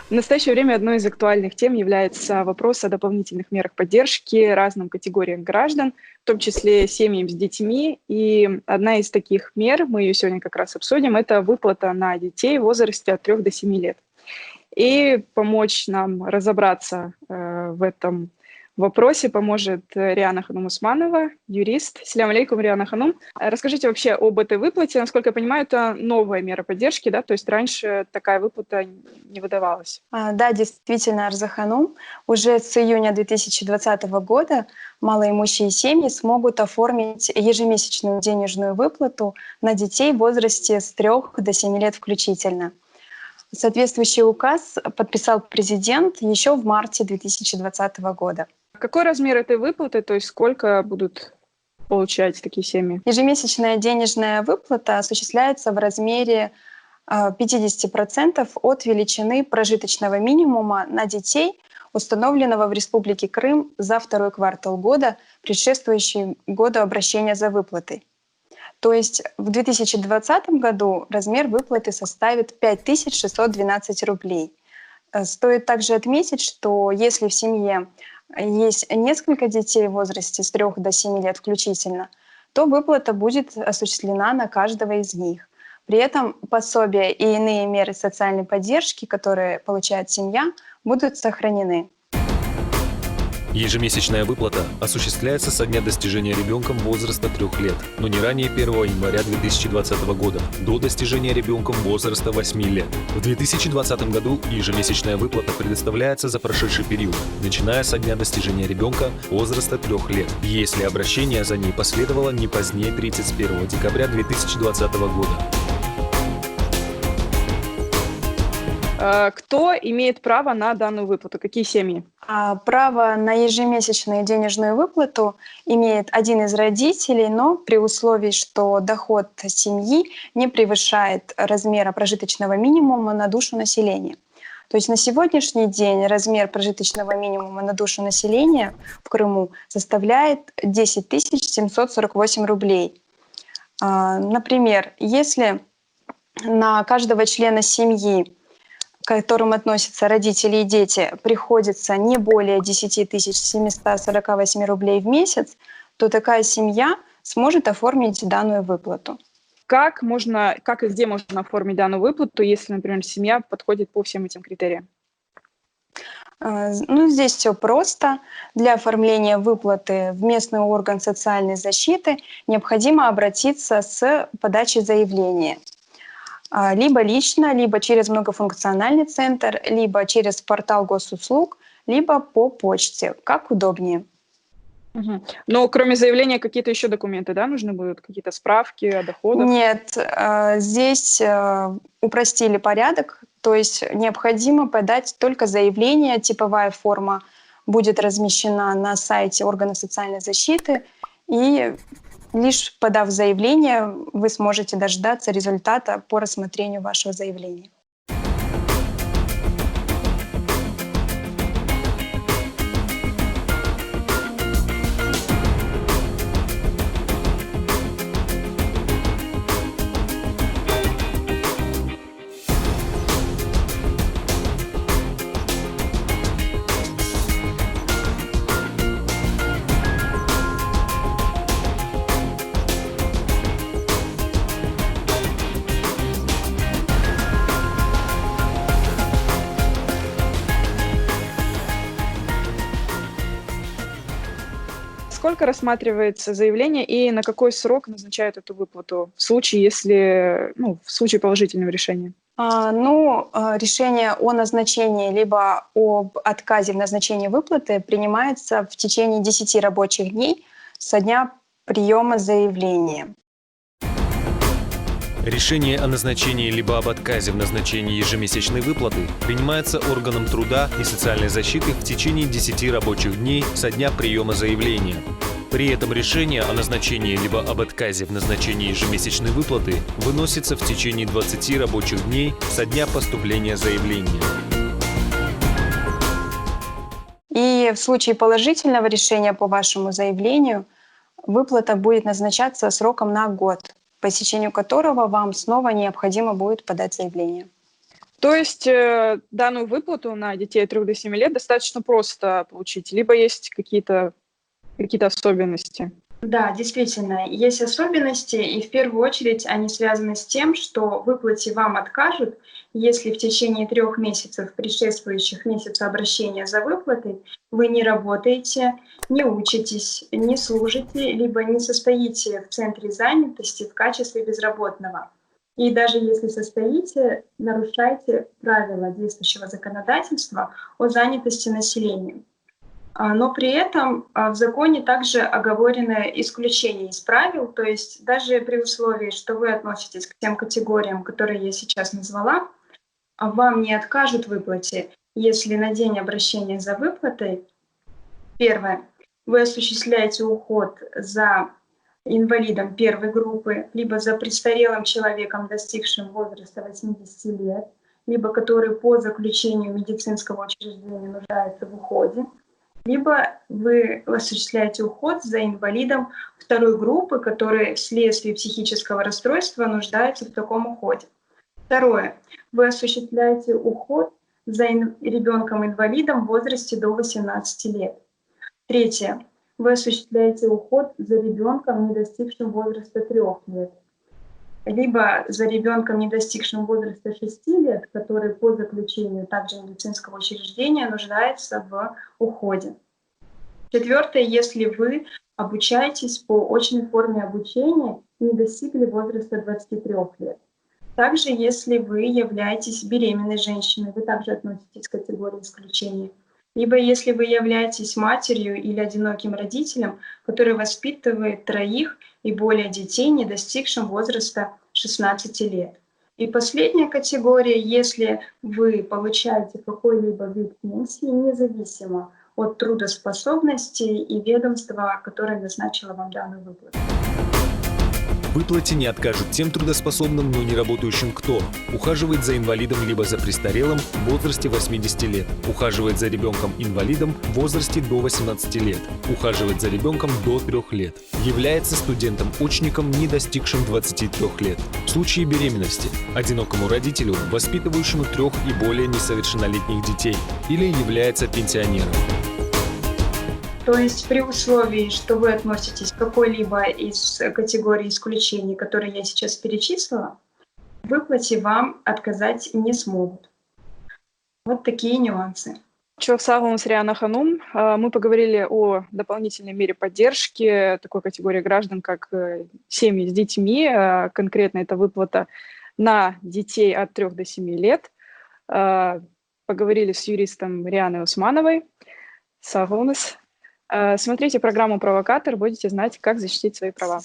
В настоящее время одной из актуальных тем является вопрос о дополнительных мерах поддержки разным категориям граждан, в том числе семьям с детьми. И одна из таких мер, мы ее сегодня как раз обсудим, это выплата на детей в возрасте от 3 до 7 лет. И помочь нам разобраться в этом вопросе поможет Риана Ханум Усманова, юрист. Салям алейкум, Риана Ханум. Расскажите вообще об этой выплате. Насколько я понимаю, это новая мера поддержки, да? То есть раньше такая выплата не выдавалась. Да, действительно, Арзаханум. Уже с июня 2020 года малоимущие семьи смогут оформить ежемесячную денежную выплату на детей в возрасте с 3 до 7 лет включительно. Соответствующий указ подписал президент еще в марте 2020 года. Какой размер этой выплаты, то есть сколько будут получать такие семьи? Ежемесячная денежная выплата осуществляется в размере 50% от величины прожиточного минимума на детей, установленного в Республике Крым за второй квартал года, предшествующий году обращения за выплатой. То есть в 2020 году размер выплаты составит 5612 рублей. Стоит также отметить, что если в семье есть несколько детей в возрасте с 3 до 7 лет включительно, то выплата будет осуществлена на каждого из них. При этом пособия и иные меры социальной поддержки, которые получает семья, будут сохранены. Ежемесячная выплата осуществляется со дня достижения ребенком возраста 3 лет, но не ранее 1 января 2020 года, до достижения ребенком возраста 8 лет. В 2020 году ежемесячная выплата предоставляется за прошедший период, начиная со дня достижения ребенка возраста 3 лет, если обращение за ней последовало не позднее 31 декабря 2020 года. Кто имеет право на данную выплату? Какие семьи? Право на ежемесячную денежную выплату имеет один из родителей, но при условии, что доход семьи не превышает размера прожиточного минимума на душу населения. То есть на сегодняшний день размер прожиточного минимума на душу населения в Крыму составляет 10 748 рублей. Например, если на каждого члена семьи, к которым относятся родители и дети, приходится не более 10 748 рублей в месяц, то такая семья сможет оформить данную выплату. Как и где можно оформить данную выплату, если, например, семья подходит по всем этим критериям? Здесь все просто. Для оформления выплаты в местный орган социальной защиты необходимо обратиться с подачей заявления. Либо лично, либо через многофункциональный центр, либо через портал госуслуг, либо по почте, как удобнее. Угу. Но кроме заявления какие-то еще документы, да, нужны будут? Какие-то справки о доходах? Нет, здесь упростили порядок, то есть необходимо подать только заявление, типовая форма будет размещена на сайте органа социальной защиты, и лишь подав заявление, вы сможете дождаться результата по рассмотрению вашего заявления. Сколько рассматривается заявление и на какой срок назначают эту выплату в случае, в случае положительного решения? Решение о назначении либо об отказе в назначении выплаты принимается в течение 10 рабочих дней со дня приема заявления. Решение о назначении либо об отказе в назначении ежемесячной выплаты принимается органом труда и социальной защиты в течение 10 рабочих дней со дня приема заявления. При этом решение о назначении либо об отказе в назначении ежемесячной выплаты выносится в течение 20 рабочих дней со дня поступления заявления. И в случае положительного решения по вашему заявлению выплата будет назначаться сроком на год, по истечению которого вам снова необходимо будет подать заявление. То есть данную выплату на детей от 3 до 7 лет достаточно просто получить, либо есть какие-то особенности? Да, действительно, есть особенности, и в первую очередь они связаны с тем, что в выплате вам откажут, если в течение 3 месяцев, предшествующих месяцу обращения за выплатой, вы не работаете, не учитесь, не служите, либо не состоите в центре занятости в качестве безработного. И даже если состоите, нарушаете правила действующего законодательства о занятости населения. Но при этом в законе также оговорены исключения из правил, то есть даже при условии, что вы относитесь к тем категориям, которые я сейчас назвала, вам не откажут в выплате, если на день обращения за выплатой, первое, вы осуществляете уход за инвалидом первой группы, либо за престарелым человеком, достигшим возраста 80 лет, либо который по заключению медицинского учреждения нуждается в уходе, либо вы осуществляете уход за инвалидом второй группы, который вследствие психического расстройства нуждается в таком уходе. Второе. Вы осуществляете уход за ребенком-инвалидом в возрасте до 18 лет. Третье. Вы осуществляете уход за ребенком, не достигшим возраста 3 лет. Либо за ребенком, не достигшим возраста 6 лет, который по заключению также медицинского учреждения нуждается в уходе. Четвертое, если вы обучаетесь по очной форме обучения и не достигли возраста 23 лет. Также, если вы являетесь беременной женщиной, вы также относитесь к категории исключения. Либо если вы являетесь матерью или одиноким родителем, который воспитывает 3 и более детей, не достигшим возраста 16 лет. И последняя категория, если вы получаете какой-либо вид пенсии, независимо от трудоспособности и ведомства, которое назначило вам данную выплату. В выплате не откажут тем трудоспособным, но не работающим, кто ухаживает за инвалидом либо за престарелым в возрасте 80 лет, ухаживает за ребенком-инвалидом в возрасте до 18 лет, ухаживает за ребенком до 3 лет, является студентом-очником, не достигшим 23 лет. В случае беременности – одинокому родителю, воспитывающему 3 и более несовершеннолетних детей, или является пенсионером. То есть при условии, что вы относитесь к какой-либо из категорий исключений, которые я сейчас перечислила, в выплате вам отказать не смогут. Вот такие нюансы. Çok sağ olun, Риана Ханум. Мы поговорили о дополнительной мере поддержки такой категории граждан, как семьи с детьми. Конкретно это выплата на детей от 3 до 7 лет. Поговорили с юристом Рианой Усмановой. Sağ olunuz. Смотрите программу «Провокатор», будете знать, как защитить свои права.